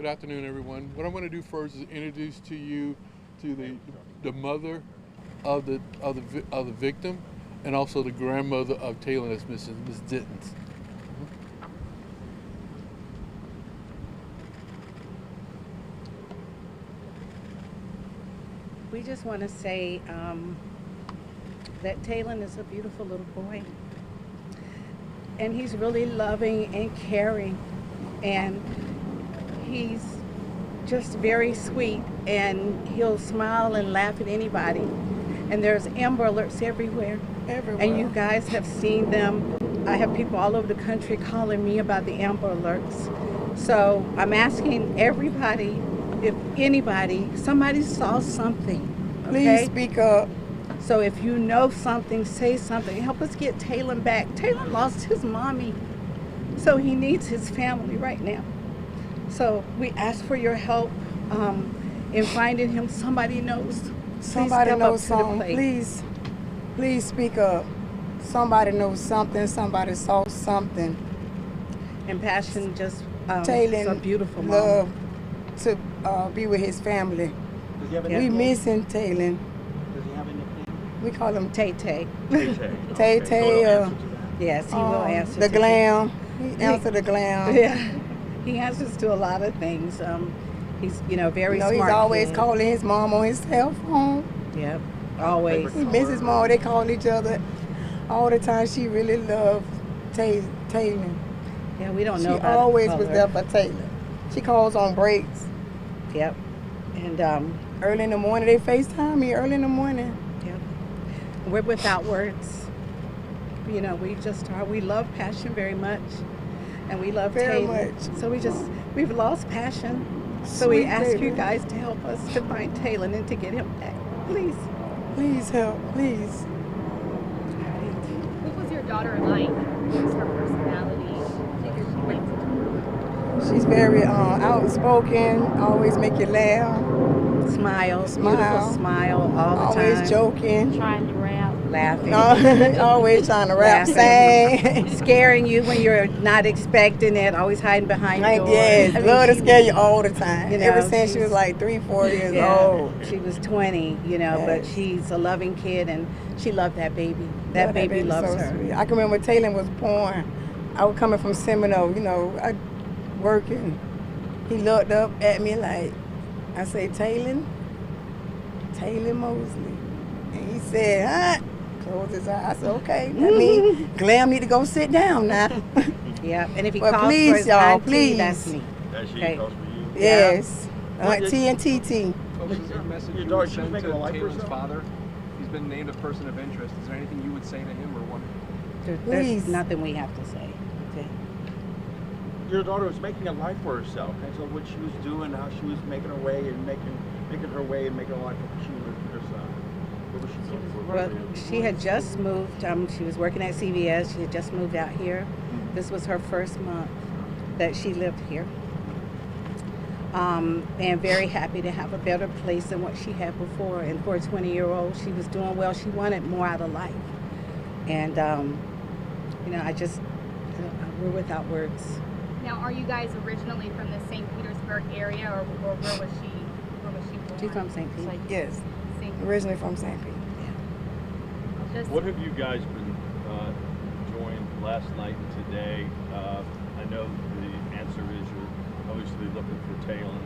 Good afternoon, everyone. What I'm going to do first is introduce to you to the mother of the victim, and also the grandmother of Taylen that's missing, Ms. Dittens. We just want to say that Taylen is a beautiful little boy, and he's really loving and caring, and he's just very sweet, and he'll smile and laugh at anybody. And there's Amber Alerts everywhere. And you guys have seen them. I have people all over the country calling me about the Amber Alerts. So I'm asking everybody, if anybody, somebody saw something, okay? Please speak up. So if you know something, say something. Help us get Taylen back. Taylen lost his mommy, so he needs his family right now. So we ask for your help in finding him. Somebody knows. Somebody knows something. Please speak up. Somebody knows something. Somebody saw something. And Passion just Taylen a beautiful mom. love to be with his family. Does he have We missing Taylen. Does he have a nickname? We call him Tay Tay. Tay Tay. Yes, he will answer. The to glam. He answered the glam. Yeah, he answers to a lot of things. He's very smart. He's always kid. calling his mom on his cell phone. Yep, always. He misses mom. They call each other all the time. She really loves Taylen. Yeah, we don't know. She about always color. was there for Taylen. She calls on breaks. Yep, and Early in the morning, they FaceTime me early in the morning. yep, we're without words. We love Passion very much, and we love Very Taylen. much. So we've lost Passion. So we Sweet ask you baby. guys to help us to find Taylen and to get him back, please. Please help, please. What was your daughter like? What was her personality? Take your complaints. She's very outspoken, always make you laugh, Smile, beautiful Smile. smile all the always time. joking, Trying to rap. Laughing. always trying to rap, Laughing. sing. Scaring you when you're not expecting it, always hiding behind Like, doors. yes, I mean, love to she- scare you all the time. you know, Ever since she she's- was like 3-4 years Yeah, old. she was 20, but Yes. she's a loving kid, and she loved that baby. That baby loves so her. sweet. I can remember when Taylen was born. I was coming from Seminole, I working. He looked up at me like, I say, Taylen Mosley. And he said, huh? Closed his eyes. I said, okay. That means Glam need to go sit down now. Yeah, and if he But calls please, for his y'all, auntie, please. that's me. That she Okay. calls for you. Yes. What did- T and TT. Coach, is there a message Your you daughter, would she's send to making a life for Taylen's herself? father? He's been named a person of interest. Is there anything you would say to him or want? There's Please. nothing we have to say. Okay. Your daughter was making a life for herself, and so what she was doing, how she was making her way and making her way and making a life for she was her son. What was she doing for? Well, she had just moved. She was working at CVS. She had just moved out here. This was her first month that she lived here. And very happy to have a better place than what she had before. And for a 20-year-old, she was doing well. She wanted more out of life. And, we're without words. Now, are you guys originally from the St. Petersburg area, or where was she? Where was she born? She's from St. Pete. Yes. St. Originally from St. Pete. Just, What have you guys been enjoying last night and today? I know the answer is you're obviously looking for Taylen,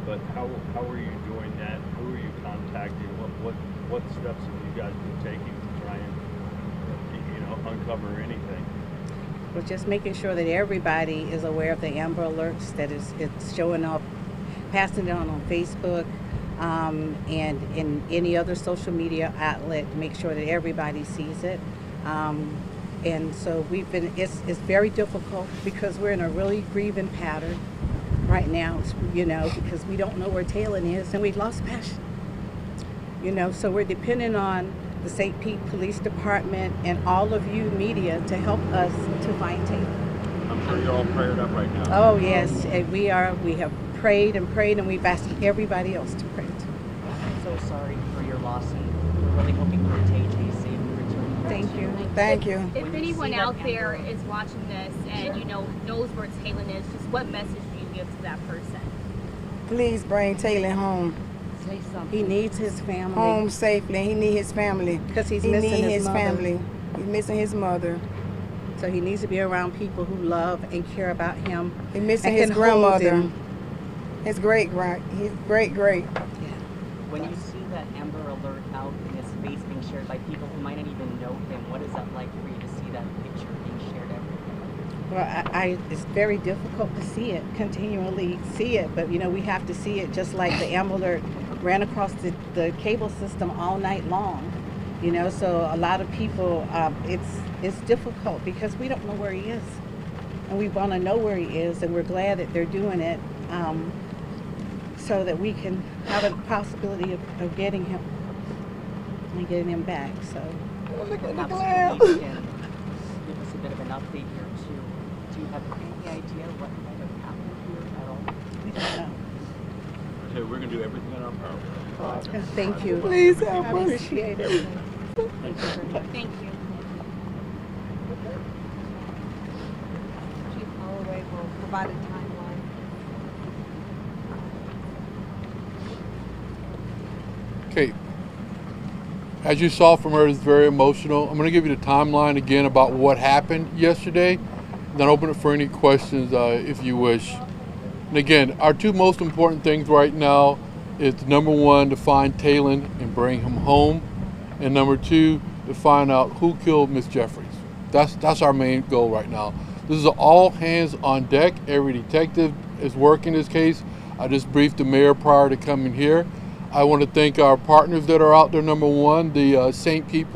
but how are you doing that? Who are you contacting? What steps have you guys been taking to try and uncover anything? We're just making sure that everybody is aware of the Amber Alerts, that it's showing up, passing it on Facebook, and in any other social media outlet, make sure that everybody sees it. And so it's very difficult because we're in a really grieving pattern right now, because we don't know where Taylen is, and we've lost Passion. So we're depending on the St. Pete Police Department and all of you media to help us to find Taylen. I'm sure you're all prayed up right now. Oh yes, and we have prayed, and we've asked everybody else to pray too. So sorry for your loss, and we're really hoping for Tay-Tay safe return. Thank you. Thank you. if When you anyone see that out there Amber- is watching this and knows where Taylen is, just what message do you give to that person? Please bring Taylen home. Say something. He needs his family. Home safely. He need his family. Because he's he missing need his mother. family. He's missing his mother. So he needs to be around people who love and care about him. He's missing and his can hold grandmother. him. His great. When you see that Amber Alert out in his face being shared by people who might not even know him, what is that like for you to see that picture being shared everywhere? Well, it's very difficult to see it, continually see it, but we have to see it just like the Amber Alert ran across the cable system all night long. So a lot of people, it's difficult because we don't know where he is. And we want to know where he is, and we're glad that they're doing it so that we can have a possibility of getting him and getting him back. So Perhaps you can give us a bit of an update here too. Do you have any idea what might have happened here at all? we don't know. So we're gonna do everything in our power. Thank you. Please help I us. appreciate it. Thank you very much. Thank you. Chief Holloway will provide a timeline. Okay. As you saw from her, it's very emotional. I'm going to give you the timeline again about what happened yesterday, then open it for any questions if you wish. And again, our two most important things right now is number one, to find Taylen and bring him home, and number two, to find out who killed Miss Jeffries. That's our main goal right now. This is all hands on deck. Every detective is working this case. I just briefed the mayor prior to coming here. I want to thank our partners that are out there. Number one, the St. Pete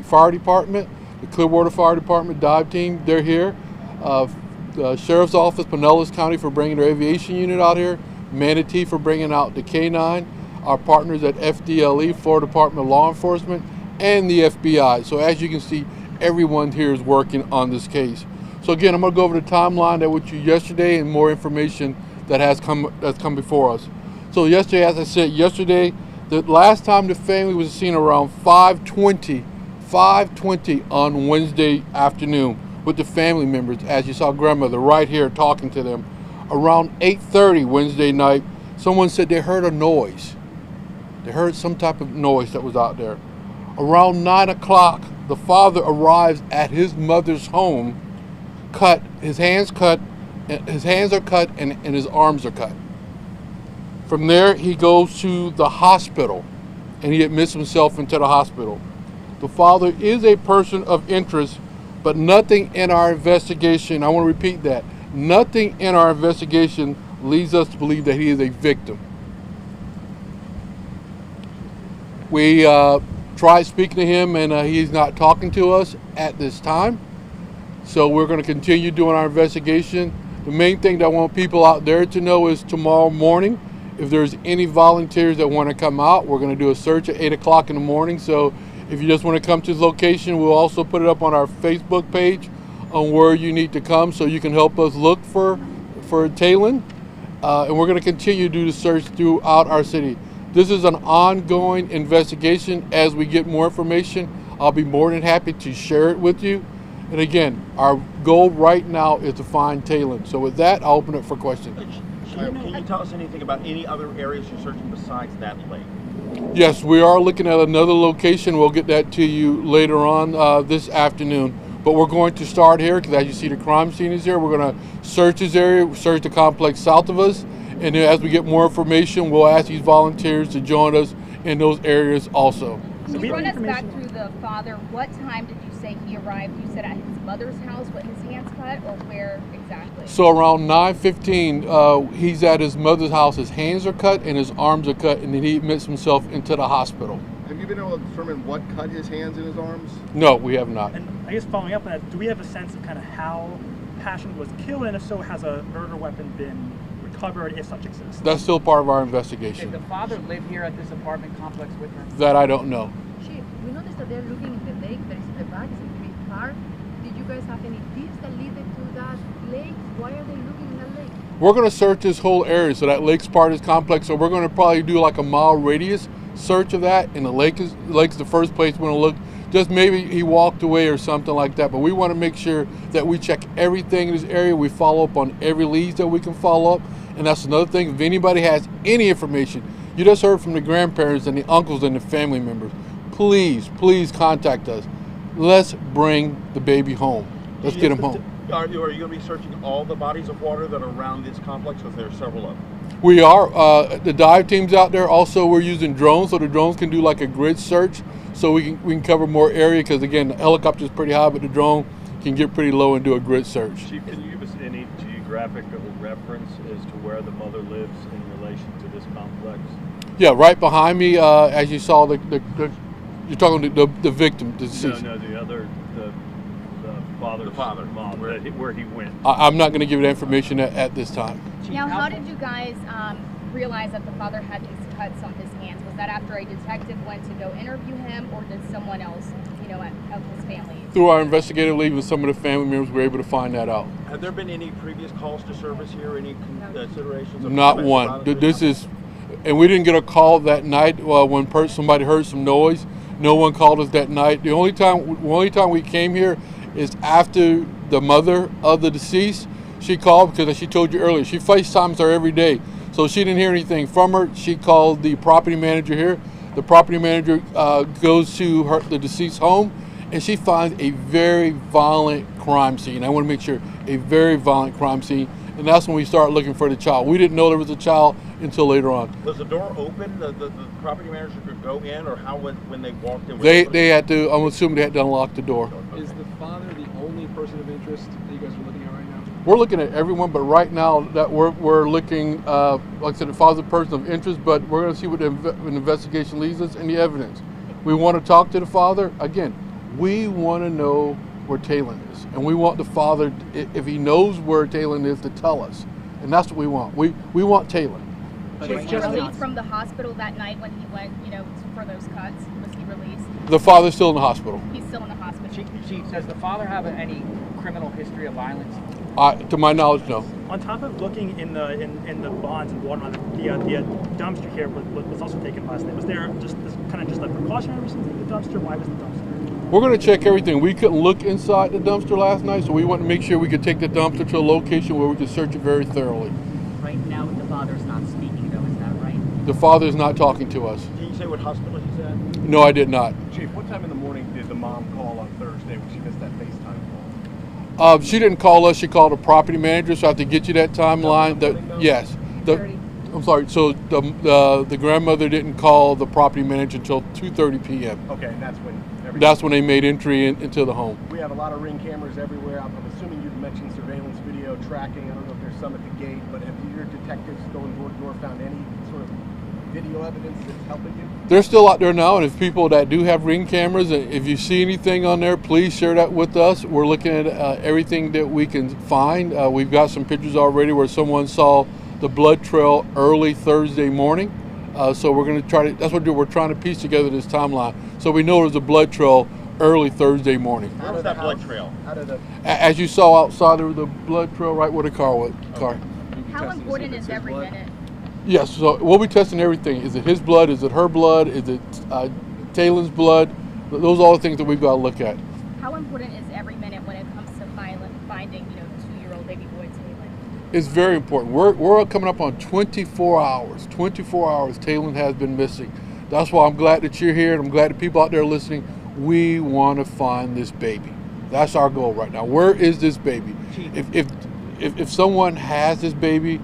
Fire Department, the Clearwater Fire Department dive team. They're here. The Sheriff's Office, Pinellas County, for bringing their aviation unit out here. Manatee for bringing out the K-9. Our partners at FDLE, Florida Department of Law Enforcement, and the FBI. So as you can see, everyone here is working on this case. So again, I'm going to go over the timeline that with you yesterday and more information that's come before us. So yesterday, as I said, the last time the family was seen around 5:20 on Wednesday afternoon with the family members, as you saw grandmother right here talking to them. Around 8:30 Wednesday night, someone said they heard a noise. They heard some type of noise that was out there. Around 9 o'clock, the father arrives at his mother's home, his hands are cut, and his arms are cut. From there, he goes to the hospital, and he admits himself into the hospital. The father is a person of interest, but nothing in our investigation, I want to repeat that, nothing in our investigation leads us to believe that he is a victim. We tried speaking to him, and he's not talking to us at this time. So we're going to continue doing our investigation. The main thing that I want people out there to know is tomorrow morning, if there's any volunteers that want to come out, we're going to do a search at 8 o'clock in the morning. So if you just want to come to the location, we'll also put it up on our Facebook page on where you need to come so you can help us look for Taylen. And we're going to continue to do the search throughout our city. This is an ongoing investigation. As we get more information, I'll be more than happy to share it with you. And again, our goal right now is to find Taylen. So with that, I'll open it for questions. Can you tell us anything about any other areas you're searching besides that lake? Yes, we are looking at another location. We'll get that to you later on this afternoon. But we're going to start here because as you see the crime scene is here. We're going to search this area, search the complex south of us. And then as we get more information, we'll ask these volunteers to join us in those areas also. Can you run us back through the father? What time did you say he arrived? You said at his mother's house with his hands cut, or where exactly? So around 9:15, he's at his mother's house. His hands are cut and his arms are cut, and then he admits himself into the hospital. Have you been able to determine what cut his hands and his arms? No, we have not. And I guess following up on that, do we have a sense of kind of how Passion was killed, and if so, has a murder weapon been recovered, if such exists? That's still part of our Did investigation. the father live here at this apartment complex with her? That I don't know. Chief, we noticed that they're looking in the lake. There is the back, it's a great park. Did you guys have any tips that lead to that lake? Why are they looking in the lake? We're going to search this whole area. So that lake's part of this complex. So we're going to probably do like a mile radius search of that. And the lake's the first place we're going to look. Just maybe he walked away or something like that. But we want to make sure that we check everything in this area. We follow up on every lead that we can follow up. And that's another thing. If anybody has any information, you just heard from the grandparents and the uncles and the family members, please contact us. Let's bring the baby home. Let's get him home. Are you going to be searching all the bodies of water that are around this complex? Because there are several of them. We are. The dive team's out there. Also, we're using drones, so the drones can do like a grid search, so we can cover more area. Because again, the helicopter's pretty high, but the drone can get pretty low and do a grid search. Chief, can you give us any geographical reference as to where the mother lives in relation to this complex? Yeah, right behind me, as you saw, you're talking the victim, the deceased. No, the other, the father's mom, where he went. I'm not going to give you that information at this time. Now, how did you guys realize that the father had these cuts on his hands? Was that after a detective went to go interview him, or did someone else, of his family? Through our investigative lead with some of the family members, we were able to find that out. Have there been any previous calls to service here? Any considerations? Not one. This is, and we didn't get a call that night when somebody heard some noise. No one called us that night. The only time we came here is after the mother of the deceased. She called because, as she told you earlier, she FaceTimes her every day. So she didn't hear anything from her. She called the property manager here. The property manager goes to the deceased's home, and she finds a very violent crime scene. I want to make sure, a very violent crime scene. And that's when we start looking for the child. We didn't know there was a child until later on. Was the door open? The property manager could go in, or how was when they walked in? They had to. I'm assuming they had to unlock the door. Is the father the only person of interest that you guys are looking at right now? We're looking at everyone, but right now that we're looking, like I said, the father's a person of interest. But we're going to see what the investigation leads us and the evidence. We want to talk to the father again. We want to know where Taylen is, and we want the father, if he knows where Taylen is, to tell us, and that's what we want. We want Taylen. Was he released from the hospital that night when he went, for those cuts? Was he released? The father's still in the hospital. He's still in the hospital. Chief, does the father have any criminal history of violence? To my knowledge, no. On top of looking in the bonds and water, the dumpster here was also taken last night. Was there just a precautionary reason to take the dumpster? Why was the dumpster? We're going to check everything. We couldn't look inside the dumpster last night, so we wanted to make sure we could take the dumpster to a location where we could search it very thoroughly. Right now, the father's not speaking, though. Is that right? The father's not talking to us. Did you say what hospital he's at? No, I did not. Chief, what time in the morning did the mom call on Thursday when she missed that FaceTime call? She didn't call us. She called a property manager, so I have to get you that timeline. Yes. I'm sorry. So the grandmother didn't call the property manager until 2:30 p.m. Okay, and that's when they made entry into the home. We have a lot of Ring cameras everywhere. I'm assuming you've mentioned surveillance video tracking. I don't know if there's some at the gate, but have your detectives going door to door found any sort of video evidence that's helping you? They're still out there now, and if people that do have Ring cameras, if you see anything on there, please share that with us. We're looking at everything that we can find. We've got some pictures already where someone saw the blood trail early Thursday morning. So we're going to try to, that's what we're trying to piece together this timeline. So we know there's a blood trail early Thursday morning. Where was that blood trail? As you saw outside, there was a blood trail right where the car was. Okay. How important is every minute? Yes, so we'll be testing everything. Is it his blood? Is it her blood? Is it Taylen's blood? Those are all the things that we've got to look at. How important is every minute when it comes to finding, 2-year-old baby boy Taylen? It's very important. We're coming up on 24 hours. 24 hours Taylen has been missing. That's why I'm glad that you're here, and I'm glad that people out there listening. We want to find this baby. That's our goal right now. Where is this baby? If someone has this baby,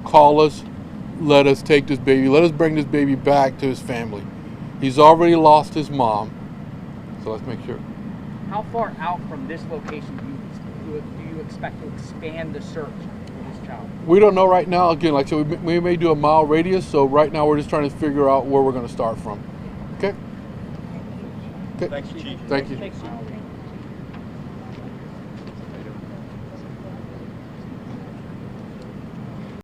call us. Let us take this baby. Let us bring this baby back to his family. He's already lost his mom, so let's make sure. How far out from this location do you expect to expand the search for this child? We don't know right now. Again, like I said, we may do a mile radius, so right now we're just trying to figure out where we're going to start from. Okay? Thanks, Chief. Thank you. Thanks, Chief.